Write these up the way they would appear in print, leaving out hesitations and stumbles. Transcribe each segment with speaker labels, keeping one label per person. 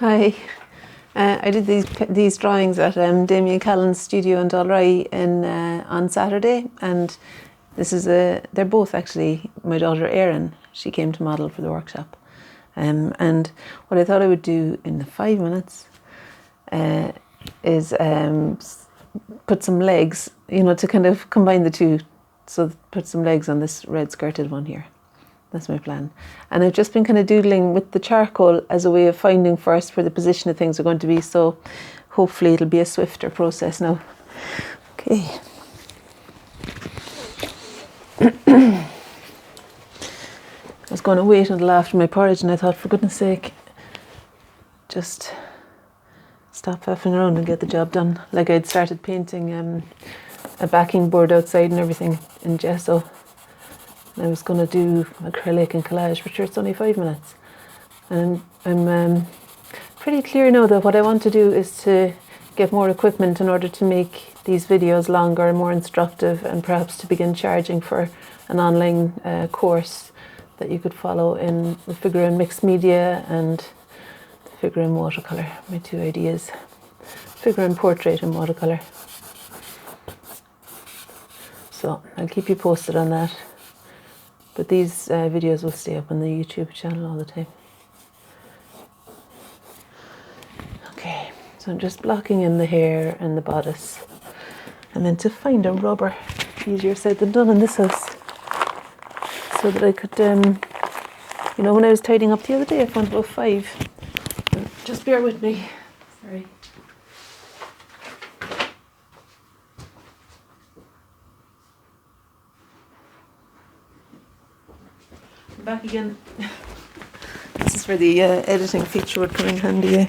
Speaker 1: Hi. I did these drawings at Damien Callan's studio in Dalry on Saturday, and they're both actually my daughter Erin. She came to model for the workshop, and what I thought I would do in the 5 minutes is put some legs, to kind of combine the two. So put some legs on this red skirted one here. That's my plan. And I've just been kind of doodling with the charcoal as a way of finding first where the position of things are going to be. So hopefully it'll be a swifter process now. Okay. I was going to wait until after my porridge, and I thought, for goodness sake, just stop faffing around and get the job done. Like, I'd started painting a backing board outside and everything in gesso. I was going to do acrylic and collage, but sure, it's only 5 minutes. And I'm pretty clear now that what I want to do is to get more equipment in order to make these videos longer and more instructive, and perhaps to begin charging for an online course that you could follow in the figure and mixed media and the figure and watercolour. My two ideas. Figure and portrait and watercolour. So I'll keep you posted on that. But these videos will stay up on the YouTube channel all the time. Okay, so I'm just blocking in the hair and the bodice. I meant to find a rubber. Easier said than done in this house. So that I could, when I was tidying up the other day, I found about 5. Just bear with me. Sorry. Back again. This is where the editing feature would come in handy.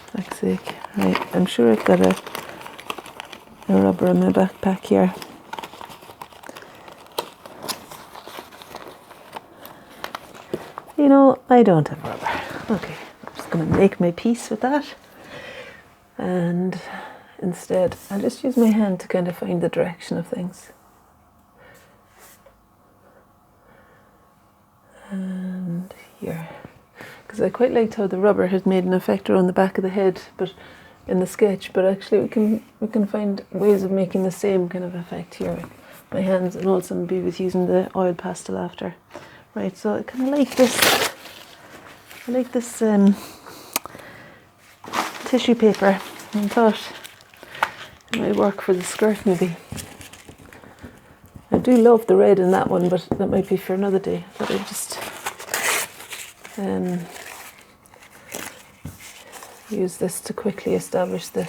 Speaker 1: Fuck's sake. Right, I'm sure I've got a rubber in my backpack here. I don't have rubber. Okay, I'm just going to make my peace with that. And instead, I'll just use my hand to kind of find the direction of things. And here, because I quite liked how the rubber had made an effect around the back of the head, but in the sketch. But actually, we can find ways of making the same kind of effect here with my hands, and also maybe with using the oil pastel after. Right, so I kind of like this. I like this tissue paper. I thought it might work for the skirt, maybe. I do love the red in that one, but that might be for another day. I thought I'd just use this to quickly establish the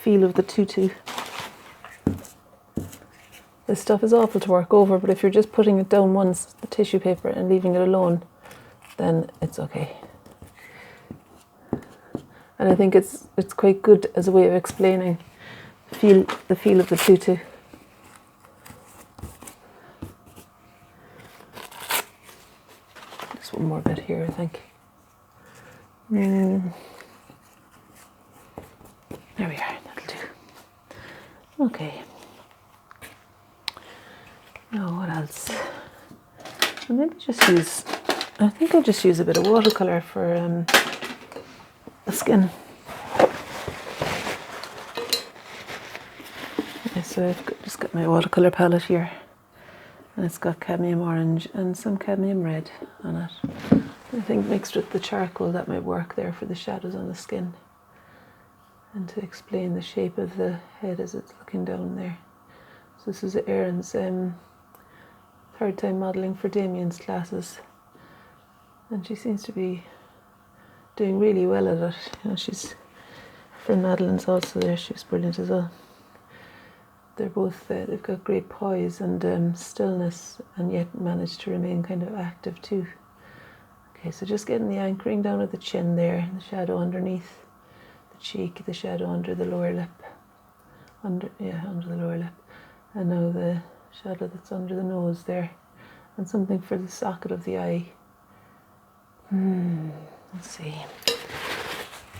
Speaker 1: feel of the tutu. This stuff is awful to work over, but if you're just putting it down once, the tissue paper, and leaving it alone, then it's okay. And I think it's quite good as a way of explaining the feel of the tutu. Just one more bit here, I think. There we are, that'll do. Okay. Now what else? Maybe I think I'll just use a bit of watercolour for the skin. Okay, so I've just got my watercolour palette here, and it's got cadmium orange and some cadmium red on it. I think mixed with the charcoal, that might work there for the shadows on the skin, and to explain the shape of the head as it's looking down there. So this is Erin's third time modelling for Damien's classes, and she seems to be doing really well at it. She's friend Madeline's also there. She was brilliant as well. They're both they've got great poise and stillness, and yet manage to remain kind of active too. Okay, so just getting the anchoring down at the chin there, and the shadow underneath the cheek, the shadow under the lower lip, under the lower lip, and now the shadow that's under the nose there, and something for the socket of the eye. Let's see.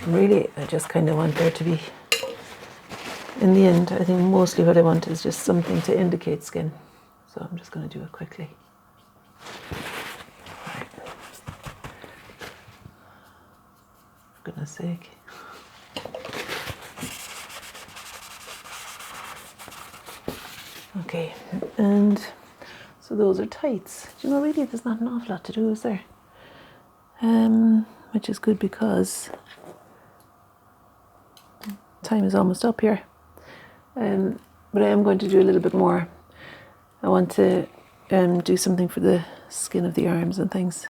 Speaker 1: Really, I just kind of want there to be, in the end, I think mostly what I want is just something to indicate skin. So I'm just going to do it quickly. goodness sake. Okay, and so those are tights. Do you know, really there's not an awful lot to do, is there? Which is good because time is almost up here. But I am going to do a little bit more. I want to do something for the skin of the arms and things.